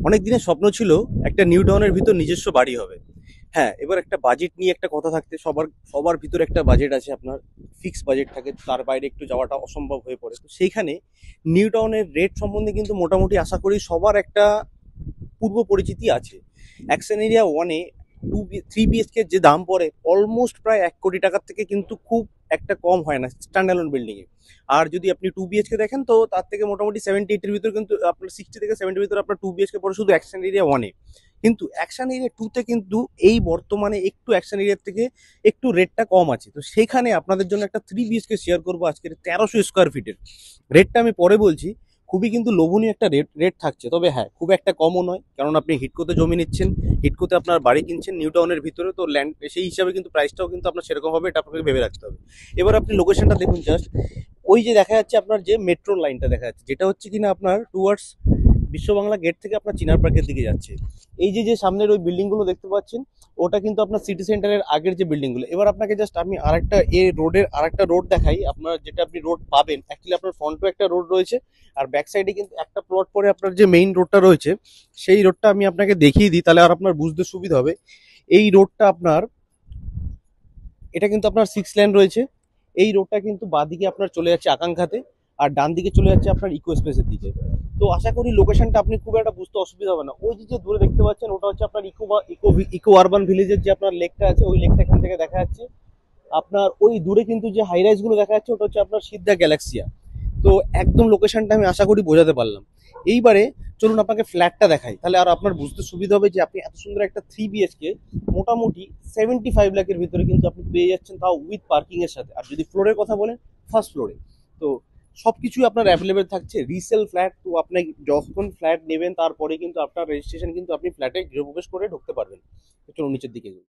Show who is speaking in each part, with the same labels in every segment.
Speaker 1: অনেক দিনের স্বপ্ন ছিল একটা নিউ টাউনের ভিতর নিজস্ব বাড়ি হবে। হ্যাঁ, এবার একটা বাজেট নিয়ে একটা কথা থাকতে সবার সবার ভিতরে একটা বাজেট আছে, আপনার ফিক্স বাজেট থাকে, তার বাইরে একটু যাওয়াটা অসম্ভব হয়ে পড়ে। তো সেইখানে নিউ টাউনের রেট সম্বন্ধে কিন্তু মোটামুটি আশা করি সবার একটা পূর্ব পরিচিতি আছে। অ্যাকশন এরিয়া ওয়ানে 3 BHK যে দাম পড়ে অলমোস্ট প্রায় 1 কোটি টাকার থেকে কিন্তু খুব একটা কম হয় না স্ট্যান্ড অ্যালোন বিল্ডিংয়ে। আর যদি আপনি 2 BHK দেখেন তো তার থেকে মোটামুটি 70-80-র ভিতরে, কিন্তু আপনার 60 থেকে 70-র ভিতরে আপনার 2 BHK পড়ে শুধু অ্যাকশন এরিয়া ওয়ানে। কিন্তু অ্যাকশন এরিয়া টুতে কিন্তু এই বর্তমানে একটু অ্যাকশন এরিয়ার থেকে একটু রেটটা কম আছে। তো সেইখানে আপনাদের জন্য একটা 3 BHK শেয়ার করবো আজকের 1300 স্কোয়ার ফিটের। রেটটা আমি পরে বলছি। খুবই কিন্তু লোভনীয় একটা রেট রেট থাকছে, তবে হ্যাঁ খুব একটা কমও নয়, কারণ আপনি হিডকোতে জমি নিচ্ছেন, হিডকোতে আপনার বাড়ি কিনছেন নিউ টাউনের ভিতরে, তো ল্যান্ড সেই হিসাবে কিন্তু প্রাইসটাও কিন্তু আপনার সেরকম হবে, এটা আপনাকে ভেবে রাখতে হবে। এবার আপনি লোকেশনটা দেখুন জাস্ট, ওই যে দেখা যাচ্ছে আপনার যে মেট্রো লাইনটা দেখা যাচ্ছে, যেটা হচ্ছে কিনা আপনার টুয়ার্ডস বিশ্ব বাংলা গেট থেকে আপনার চিনার পার্কের দিকে যাচ্ছে। এই যে যে সামনের ওই বিল্ডিংগুলো দেখতে পাচ্ছেন, ওটা কিন্তু আপনার সিটি সেন্টারের আগের যে বিল্ডিংগুলো। এবার আপনাকে জাস্ট আমি আরেকটা আরেকটা রোড দেখাই, আপনার যেটা আপনি রোড পাবেন অ্যাকচুয়ালি আপনার ফ্রন্টও একটা রোড রয়েছে, আর ব্যাক সাইডে কিন্তু একটা প্লট পরে আপনার যে মেইন রোডটা রয়েছে, সেই রোডটা আমি আপনাকে দেখিয়ে দিই, তাহলে আর আপনার বুঝতে সুবিধা হবে। এই রোডটা আপনার, এটা কিন্তু আপনার 6 লেন রয়েছে। এই রোডটা কিন্তু বাঁদিকে আপনার চলে যাচ্ছে আকাঙ্ক্ষাতে, আর ডান দিকে চলে যাচ্ছে আপনার ইকো স্পেসের দিকে। তো আশা করি লোকেশনটা আপনি খুব একটা বুঝতে অসুবিধা হবে না। ওই যে যে দূরে দেখতে পাচ্ছেন ওটা হচ্ছে আপনার ইকো আরবান ভিলেজের যে আপনার লেকটা আছে, ওই লেকটা এখান থেকে দেখা যাচ্ছে। আপনার ওই দূরে কিন্তু যে হাই রাইজ গুলো দেখা যাচ্ছে ওটা হচ্ছে আপনার সিদ্ধা গ্যালাক্সিয়া। তো একদম লোকেশনটা আমি আশা করি বোঝাতে পারলাম। এইবারে চলুন আপনাকে ফ্ল্যাটটা দেখাই, তাহলে আর আপনার বুঝতে সুবিধা হবে যে আপনি এত সুন্দর একটা 3 BHK মোটামুটি 75 লাখের ভিতরে কিন্তু আপনি পেয়ে যাচ্ছেন, তাও উইথ পার্কিং এর সাথে। আর যদি ফ্লোরের কথা বলেন, ফার্স্ট ফ্লোরে। তো সবকিছুই আপনার অ্যাভেলেবেল থাকছে, রিসেল ফ্ল্যাট। তো আপনি যখন ফ্ল্যাট নেবেন তারপরে কিন্তু আপনার রেজিস্ট্রেশন কিন্তু আপনি ফ্ল্যাটে গৃহপ্রবেশ করে ঢুকতে পারবেন। তো চলুন নিচের দিকে যাই।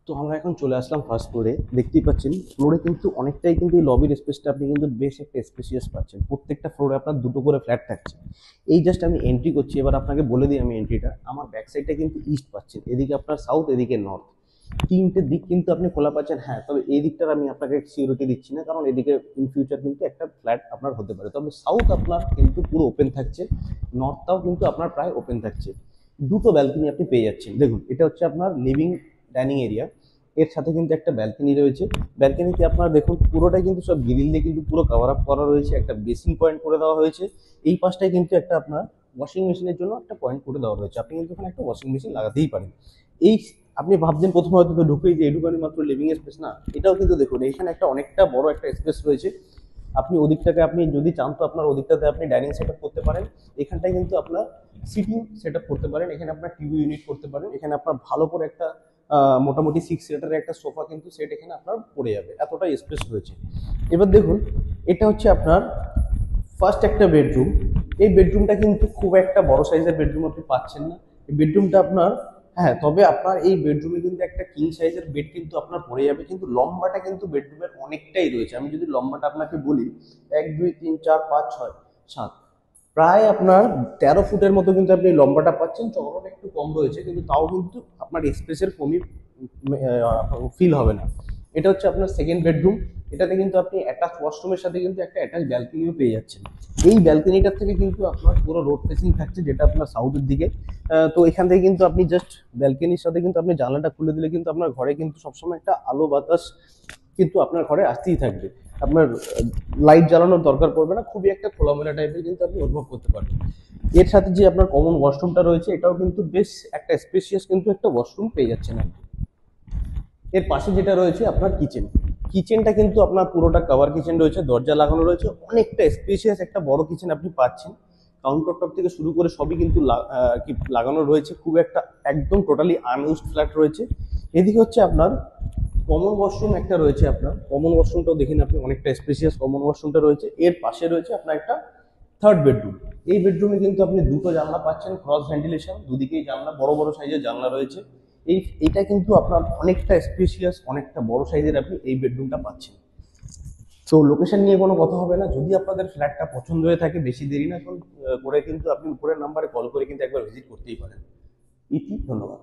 Speaker 1: তো আমরা এখন চলে আসলাম ফার্স্ট ফ্লোরে। দেখতেই পাচ্ছেন ফ্লোরে কিন্তু অনেকটাই কিন্তু এই লবির স্পেসটা আপনি কিন্তু বেশ একটা স্পেসিয়াস পাচ্ছেন। প্রত্যেকটা ফ্লোরে আপনার দুটো করে ফ্ল্যাট থাকছে। এই জাস্ট আমি এন্ট্রি করছি, এবার আপনাকে বলে দিই আমি এন্ট্রিটা। আমার ব্যাক সাইডটা কিন্তু ইস্ট পাচ্ছেন, এদিকে আপনার সাউথ, এদিকে নর্থ, তিনটে দিক কিন্তু আপনি খোলা পাচ্ছেন। হ্যাঁ, তবে এই দিকটার আমি আপনাকে সিকিউরিটি দিচ্ছি না, কারণ এদিকে ইন ফিউচার কিন্তু একটা ফ্ল্যাট আপনার হতে পারে। তবে সাউথ আপনার কিন্তু পুরো ওপেন থাকছে, নর্থটাও কিন্তু আপনার প্রায় ওপেন থাকছে। দুটো ব্যালকনি আপনি পেয়ে যাচ্ছেন। দেখুন, এটা হচ্ছে আপনার লিভিং ডাইনিং এরিয়া, এর সাথে কিন্তু একটা ব্যালকনি রয়েছে। ব্যালকনিতে আপনারা দেখুন পুরোটাই কিন্তু সব গ্রিল দিয়ে কিন্তু পুরো কভার আপ করা রয়েছে, একটা বেসিন পয়েন্ট করে দেওয়া হয়েছে। এই পাশটায় কিন্তু একটা আপনার ওয়াশিং মেশিনের জন্য একটা পয়েন্ট করে দেওয়া রয়েছে, আপনি কিন্তু এখানে একটা ওয়াশিং মেশিন লাগাতেই পারেন। এই আপনি ভাবছেন প্রথমে হয়তো তো ঢুকেই যে এটুকানি মাত্র লিভিং স্পেস, না, এটাও কিন্তু দেখুন এখানে একটা অনেকটা বড় একটা স্পেস রয়েছে। আপনি ওদিকটাকে আপনি যদি চান তো আপনার ওদিকটাতে আপনি ডাইনিং সেট আপ করতে পারেন। এখানটায় কিন্তু আপনার সিটিং সেট আপ করতে পারেন, এখানে আপনার টিভি ইউনিট করতে পারেন, এখানে আপনার ভালো করে একটা মোটামুটি 6 সিটারের একটা সোফা কিন্তু সেট এখানে আপনার পড়ে যাবে, এতটা স্পেস রয়েছে। এবার দেখুন, এটা হচ্ছে আপনার ফার্স্ট একটা বেডরুম। এই বেডরুমটা কিন্তু খুব একটা বড় সাইজের বেডরুম আপনি পাচ্ছেন না। এই বেডরুমটা আপনার, হ্যাঁ, তবে আপনার এই বেডরুমে কিন্তু একটা কিং সাইজের বেড কিন্তু আপনার পড়ে যাবে, কিন্তু লম্বাটা কিন্তু বেডরুমের অনেকটাই রয়েছে। আমি যদি লম্বাটা আপনাকে বলি, 1 2 3 4 5 6 7, প্রায় আপনার 13 ফুটের মতো কিন্তু আপনি লম্বাটা পাচ্ছেন। চওড়াটা একটু কম রয়েছে, কিন্তু তাও কিন্তু আপনার এক্সপ্রেসের কমই ফিল হবে না। এটা হচ্ছে আপনার সেকেন্ড বেডরুম। এটাতে কিন্তু আপনি অ্যাটাচ ওয়াশরুমের সাথে কিন্তু একটা অ্যাটাচ ব্যালকনিও পেয়ে যাচ্ছেন। এই ব্যালকনিটার থেকে কিন্তু আপনার পুরো রোড ফেসিং থাকছে, যেটা আপনার সাউথের দিকে। তো এখান থেকে কিন্তু আপনি জাস্ট ব্যালকনির সাথে কিন্তু আপনি জানলাটা খুলে দিলে কিন্তু আপনার ঘরে কিন্তু সবসময় একটা আলো বাতাস কিন্তু আপনার ঘরে আসতেই থাকবে। আপনার লাইট জ্বালানোর দরকার পড়বে না, খুবই একটা খোলামেলা টাইপের কিন্তু আপনি অনুভব করতে পারবেন। এর সাথে যে আপনার কমন ওয়াশরুমটা রয়েছে, এটাও কিন্তু বেশ একটা স্পেশিয়াস কিন্তু একটা ওয়াশরুম পেয়ে যাচ্ছেন আপনি। এর পাশে যেটা রয়েছে আপনার কিচেন, কিচেনটা কিন্তু আপনার পুরোটা কভার কিচেন রয়েছে, দরজা লাগানো রয়েছে, অনেকটা স্পেশিয়াস একটা বড় কিচেন আপনি পাচ্ছেন। কাউন্টার টপ থেকে শুরু করে সবই কিন্তু কি লাগানো রয়েছে, খুব একটা একদম টোটালি আনইউজড ফ্ল্যাট রয়েছে। এদিকে হচ্ছে আপনার কমন ওয়াশরুম একটা রয়েছে, আপনার কমন ওয়াশরুমটাও দেখেন আপনি, অনেকটা স্পেশিয়াস কমন ওয়াশরুমটা রয়েছে। এর পাশে রয়েছে আপনার একটা থার্ড বেডরুম। এই বেডরুমে কিন্তু আপনি দুটো জানলা পাচ্ছেন, ক্রস ভেন্টিলেশন, দুদিকেই জানলা, বড় বড় সাইজের জানলা রয়েছে। এইটা কিন্তু আপনার অনেকটা স্পেশিয়াস, অনেকটা বড় সাইজের আপনি এই বেডরুমটা পাচ্ছেন। তো লোকেশন নিয়ে কোনো কথা হবে না। যদি আপনাদের ফ্ল্যাটটা পছন্দ হয়ে থাকে, বেশি দেরি না করে কিন্তু আপনি উপরের নাম্বারে কল করে কিন্তু একবার ভিজিট করতেই পারেন। ইতি, ধন্যবাদ।